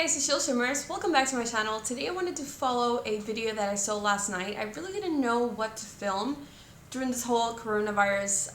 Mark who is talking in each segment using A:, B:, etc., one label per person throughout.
A: guys, it's Shimmers. Welcome back to my channel. Today I wanted to follow a video that I saw last night. I really didn't know what to film during this whole coronavirus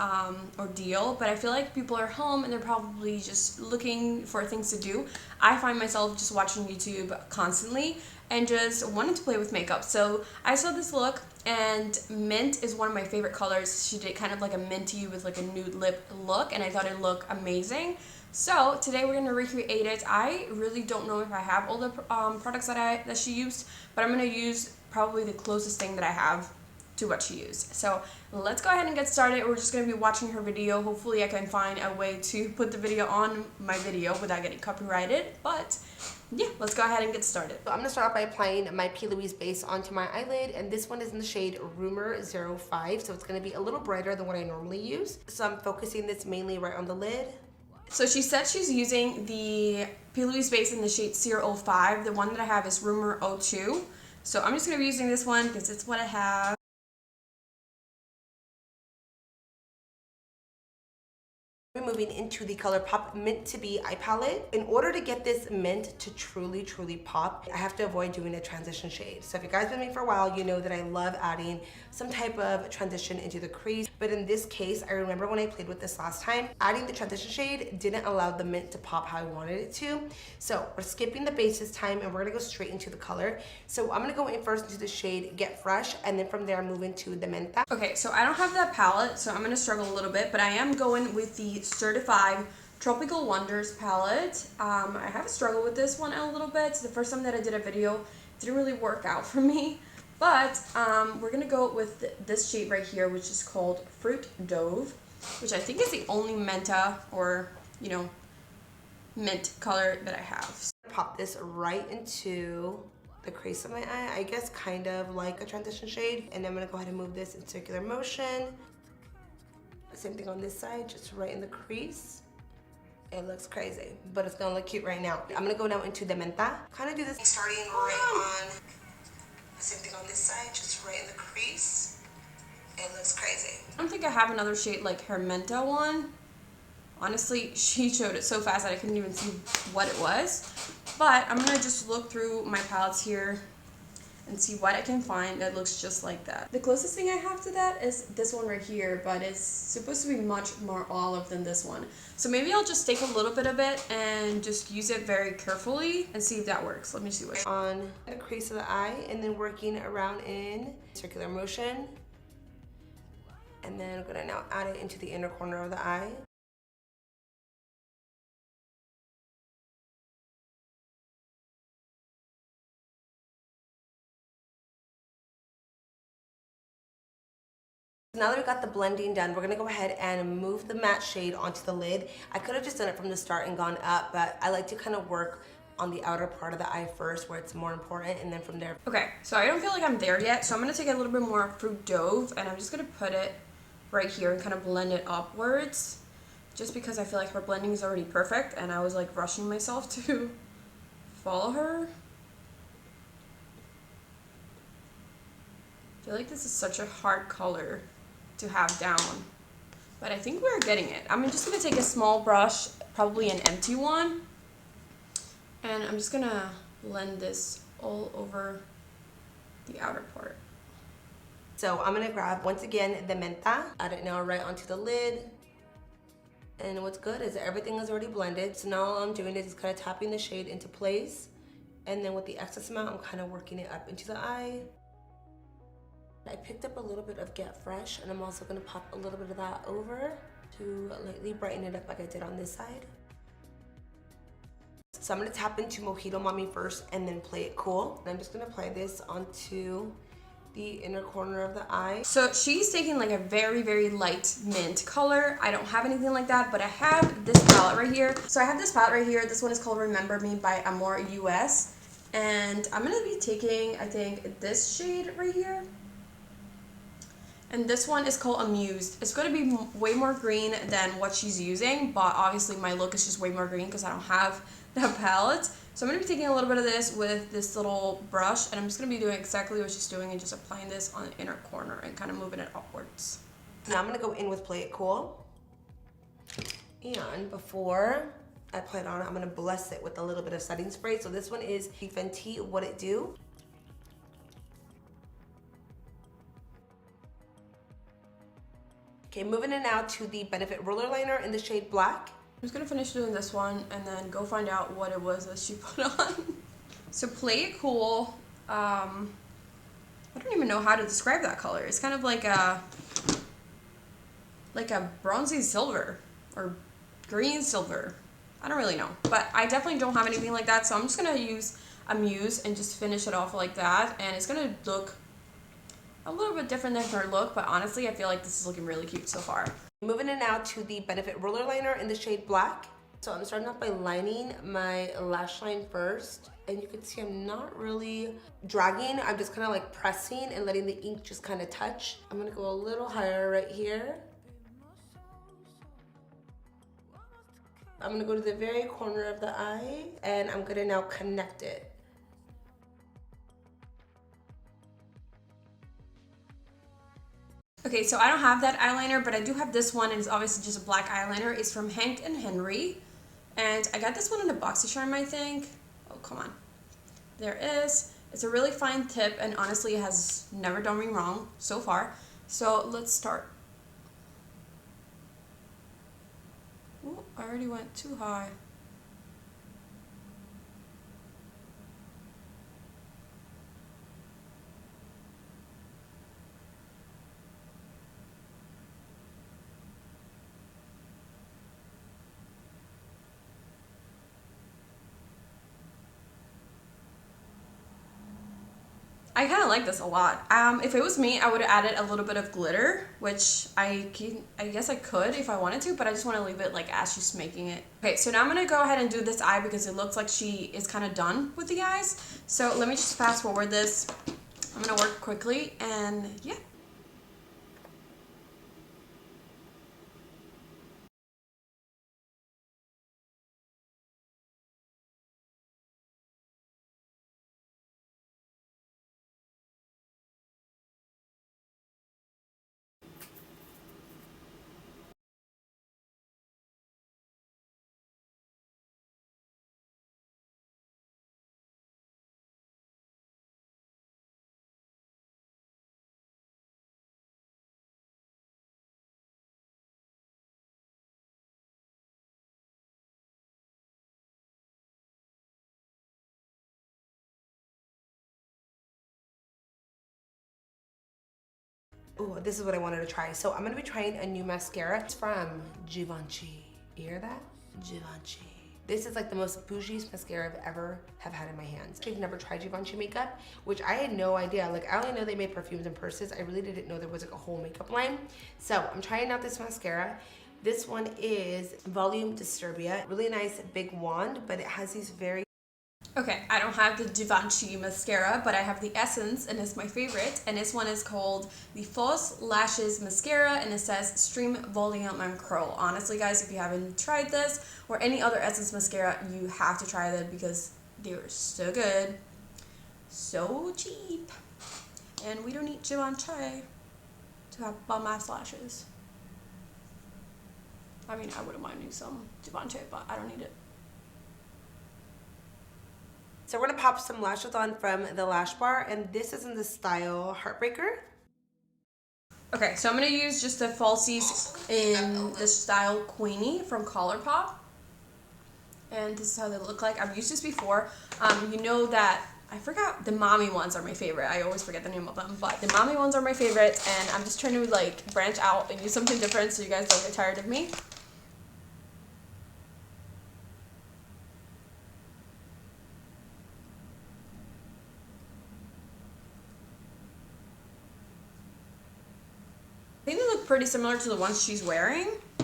A: ordeal, but I feel like people are home and they're probably just looking for things to do. I find myself just watching YouTube constantly and just wanted to play with makeup. So I saw this look, and mint is one of my favorite colors. She did kind of like a minty with like a nude lip look, and I thought it looked amazing. So today we're gonna recreate it. I really don't know if I have all the products that she used, but I'm gonna use probably the closest thing that I have to what she used. So let's go ahead and get started. We're just gonna be watching her video. Hopefully I can find a way to put the video on my video without getting copyrighted, but yeah, let's go ahead and get started.
B: So I'm gonna start off by applying my P. Louise base onto my eyelid, and this one is in the shade Rumor 05, so it's gonna be a little brighter than what I normally use. So I'm focusing this mainly right on the lid.
A: So she said she's using the P. Louise base in the shade 05. The one that I have is Rumor 02. So I'm just going to be using this one because it's what I have.
B: Moving into the ColourPop Mint to Be eye palette. In order to get this mint to truly pop, I have to avoid doing a transition shade. So if you guys been with me for a while, you know that I love adding some type of transition into the crease. But in this case, I remember when I played with this last time, adding the transition shade didn't allow the mint to pop how I wanted it to. So we're skipping the base this time and we're gonna go straight into the color. So I'm gonna go in first into the shade Get Fresh, and then from there move into the Menta.
A: Okay, so I don't have that palette, so I'm gonna struggle a little bit, but I am going with the Certified Tropical Wonders palette. I have a struggle with this one a little bit. It's the first time that I did a video. It didn't really work out for me, but we're gonna go with this shade right here, which is called Fruit Dove, which I think is the only Menta or, you know, mint color that I have.
B: Pop this right into the crease of my eye, I guess kind of like a transition shade, and I'm gonna go ahead and move this in circular motion. Same thing on this side, just right in the crease. It looks crazy, but it's gonna look cute right now. I'm gonna go now into the Menta. Kind of do this starting right on. Same thing on this side, just right in the crease. It looks crazy.
A: I don't think I have another shade like her Menta one. Honestly, she showed it so fast that I couldn't even see what it was. But I'm gonna just look through my palettes here and see what I can find that looks just like that. The closest thing I have to that is this one right here, but it's supposed to be much more olive than this one. So maybe I'll just take a little bit of it and just use it very carefully and see if that works. Let me see what.
B: On the crease of the eye, and then working around in circular motion. And then I'm gonna now add it into the inner corner of the eye. Now that we got the blending done, we're gonna go ahead and move the matte shade onto the lid. I could have just done it from the start and gone up, but I like to kind of work on the outer part of the eye first where it's more important, and then from there.
A: Okay, so I don't feel like I'm there yet, so I'm gonna take a little bit more Fruit Dove and I'm just gonna put it right here and kind of blend it upwards, just because I feel like her blending is already perfect and I was like rushing myself to follow her. I feel like this is such a hard color to have down, but I think we're getting it. I'm just gonna take a small brush, probably an empty one, and I'm just gonna blend this all over the outer part.
B: So I'm gonna grab, once again, the Menta, add it now right onto the lid. And what's good is that everything is already blended. So now all I'm doing is just kind of tapping the shade into place. And then with the excess amount, I'm kind of working it up into the eye. I picked up a little bit of Get Fresh, and I'm also gonna pop a little bit of that over to lightly brighten it up like I did on this side. So I'm gonna tap into Mojito Mommy first and then Play It Cool. And I'm just gonna apply this onto the inner corner of the eye.
A: So she's taking like a very light mint color. I don't have anything like that, but I have this palette right here. So I have this palette right here. This one is called Remember Me by Amore US. And I'm gonna be taking, I think, this shade right here. And this one is called Amused. It's going to be way more green than what she's using, but obviously my look is just way more green because I don't have that palette. So I'm going to be taking a little bit of this with this little brush, and I'm just going to be doing exactly what she's doing and just applying this on the inner corner and kind of moving it upwards.
B: Now I'm going to go in with Play It Cool. And before I apply it on, I'm gonna bless it with a little bit of setting spray. So this one is the Fenty What It Do. Okay, moving in now to the Benefit Roller Liner in the shade Black.
A: I'm just gonna finish doing this one and then go find out what it was that she put on. So Play It Cool. I don't even know how to describe that color. It's kind of like a bronzy silver or green silver. I don't really know, but I definitely don't have anything like that, so I'm just gonna use a Muse and just finish it off like that, and it's gonna look a little bit different than her look, but honestly I feel like this is looking really cute so far.
B: Moving in now to the Benefit Roller Liner in the shade Black. So I'm starting off by lining my lash line first, and you can see I'm not really dragging. I'm just kind of like pressing and letting the ink just kind of touch. I'm gonna go a little higher right here. I'm gonna go to the very corner of the eye, and I'm gonna now connect it.
A: Okay, so I don't have that eyeliner, but I do have this one, and it's obviously just a black eyeliner. It's from Hank and Henry, and I got this one in a BoxyCharm, I think. Oh, come on. There it is. It's a really fine tip, and honestly, it has never done me wrong so far. So let's start. Ooh, I already went too high. I kind of like this a lot. If it was me, I would have added a little bit of glitter, which I guess I could if I wanted to, but I just want to leave it like as she's making it. Okay, so now I'm going to go ahead and do this eye because it looks like she is kind of done with the eyes. So let me just fast forward this. I'm going to work quickly, and yeah.
B: Oh, this is what I wanted to try. So I'm gonna be trying a new mascara. It's from Givenchy. You hear that? Givenchy. This is like the most bougie mascara I've ever have had in my hands. I've never tried Givenchy makeup, which I had no idea. Like, I only know they made perfumes and purses. I really didn't know there was like a whole makeup line. So I'm trying out this mascara. This one is Volume Disturbia. Really nice big wand, but it has these very...
A: Okay, I don't have the Givenchy mascara, but I have the Essence, and it's my favorite. And this one is called the False Lashes Mascara, and it says Stream, Volume, and Curl. Honestly, guys, if you haven't tried this or any other Essence mascara, you have to try them because they are so good, so cheap, and we don't need Givenchy to have bum-ass lashes. I mean, I wouldn't mind using some Givenchy, but I don't need it.
B: So we're gonna pop some lashes on from the Lash Bar, and this is in the style Heartbreaker.
A: Okay, so I'm gonna use just the falsies in the style Queenie from Colourpop. And this is how they look like. I've used this before. You know that, I forgot, the mommy ones are my favorite. I always forget the name of them, but the mommy ones are my favorite, and I'm just trying to like branch out and use something different so you guys don't get tired of me. I think they look pretty similar to the ones she's wearing.
B: A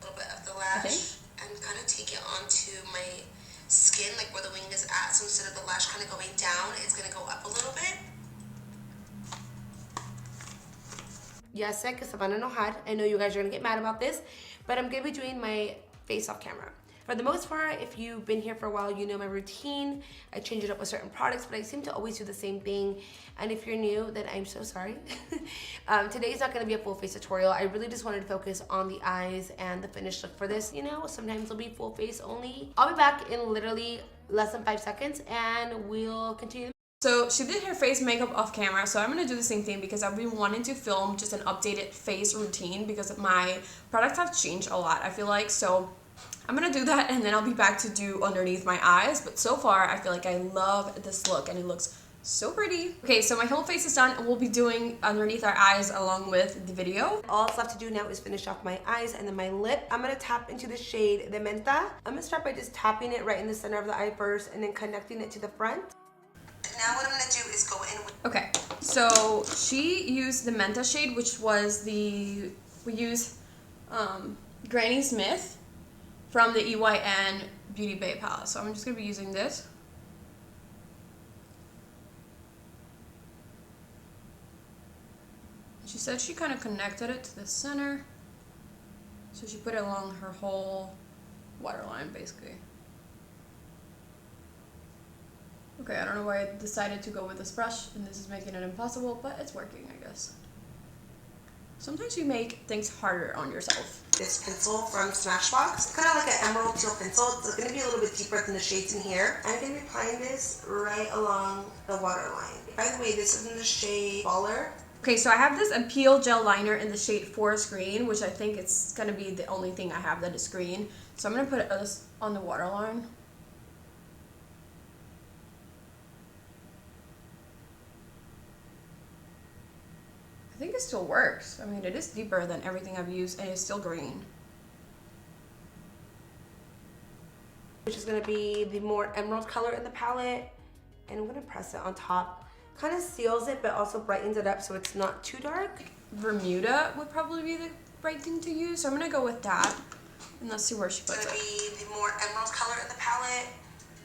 B: little bit of the lash and kind of take it onto my skin, like where the wing is at. So instead of the lash kind of going down, it's gonna go up a little bit. Ya sé que se van a enojar. I know you guys are gonna get mad about this, but I'm gonna be doing my face off camera. For the most part, if you've been here for a while, you know my routine. I change it up with certain products, but I seem to always do the same thing. And if you're new, then I'm so sorry. Today's not gonna be a full face tutorial. I really just wanted to focus on the eyes and the finished look for this. You know, sometimes it'll be full face only. I'll be back in literally less than 5 seconds and we'll continue.
A: So she did her face makeup off camera, so I'm gonna do the same thing because I've been wanting to film just an updated face routine because my products have changed a lot, I feel like. So I'm gonna do that and then I'll be back to do underneath my eyes. But so far, I feel like I love this look and it looks so pretty. Okay, so my whole face is done and we'll be doing underneath our eyes along with the video.
B: All it's left to do now is finish off my eyes and then my lip. I'm gonna tap into the shade, the Menta. I'm gonna start by just tapping it right in the center of the eye first and then connecting it to the front. Now what I'm gonna do is go in with...
A: Okay, so she used the Menta shade, which was we use Granny Smith from the EYN Beauty Bay palette. So I'm just gonna be using this. She said she kind of connected it to the center. So she put it along her whole waterline, basically. Okay, I don't know why I decided to go with this brush, and this is making it impossible, but it's working, I guess. Sometimes you make things harder on yourself.
B: This pencil from Smashbox, kind of like an emerald teal pencil. It's going to be a little bit deeper than the shades in here. I'm going to be applying this right along the waterline. By the way, this is in the shade Baller.
A: Okay, so I have this Appeal Gel Liner in the shade Forest Green, which I think it's going to be the only thing I have that is green. So I'm going to put this on the waterline. I think it still works. I mean, it is deeper than everything I've used and it's still green.
B: Which is going to be the more emerald color in the palette. And I'm going to press it on top. Kind of seals it, but also brightens it up so it's not too dark.
A: Bermuda would probably be the right thing to use, so I'm going to go with that. And let's see where she puts it.
B: It's going to be the more emerald color in the palette.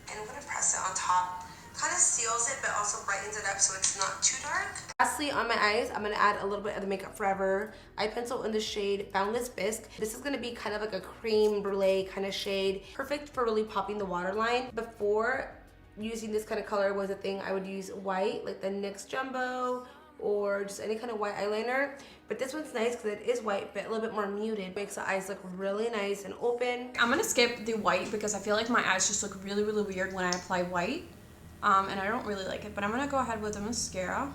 B: And I'm going to press it on top. Kind of seals it, but also brightens it up so it's not too dark. Lastly, on my eyes, I'm going to add a little bit of the Makeup Forever eye pencil in the shade Boundless Bisque. This is going to be kind of like a cream brulee kind of shade. Perfect for really popping the waterline. Before, using this kind of color was a thing I would use white, like the NYX Jumbo, or just any kind of white eyeliner. But this one's nice because it is white, but a little bit more muted. Makes the eyes look really nice and open.
A: I'm going to skip the white because I feel like my eyes just look really, really weird when I apply white. And I don't really like it, but I'm going to go ahead with the mascara.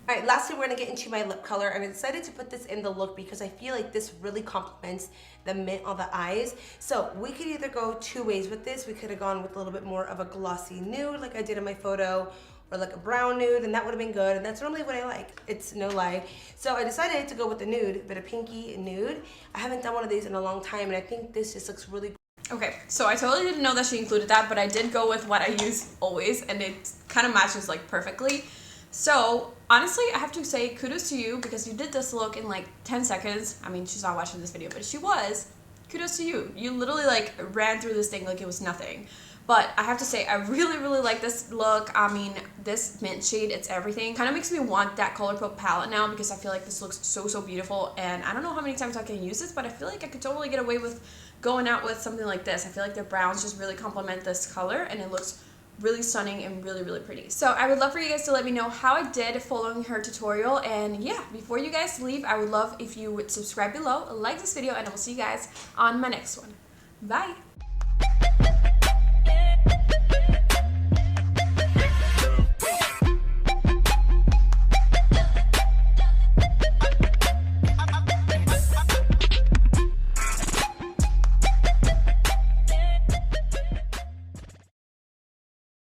B: Alright, lastly we're going to get into my lip color, and I decided to put this in the look because I feel like this really complements the mint on the eyes. So we could either go two ways with this. We could have gone with a little bit more of a glossy nude like I did in my photo, or like a brown nude, and that would have been good, and that's normally what I like. It's no lie. So I decided to go with the nude, but a pinky nude. I haven't done one of these in a long time, and I think this just looks really good.
A: Okay, so I totally didn't know that she included that, but I did go with what I use always, and it kind of matches like perfectly. So honestly, I have to say kudos to you because you did this look in like 10 seconds. I mean, she's not watching this video, but she was. Kudos to you. You literally like ran through this thing like it was nothing. But I have to say, I really, really like this look. I mean, this mint shade, it's everything. Kind of makes me want that Colourpop palette now because I feel like this looks so, so beautiful. And I don't know how many times I can use this, but I feel like I could totally get away with going out with something like this. I feel like the browns just really complement this color and it looks really stunning and really, really pretty. So I would love for you guys to let me know how I did following her tutorial. And yeah, before you guys leave, I would love if you would subscribe below, like this video, and I will see you guys on my next one. Bye!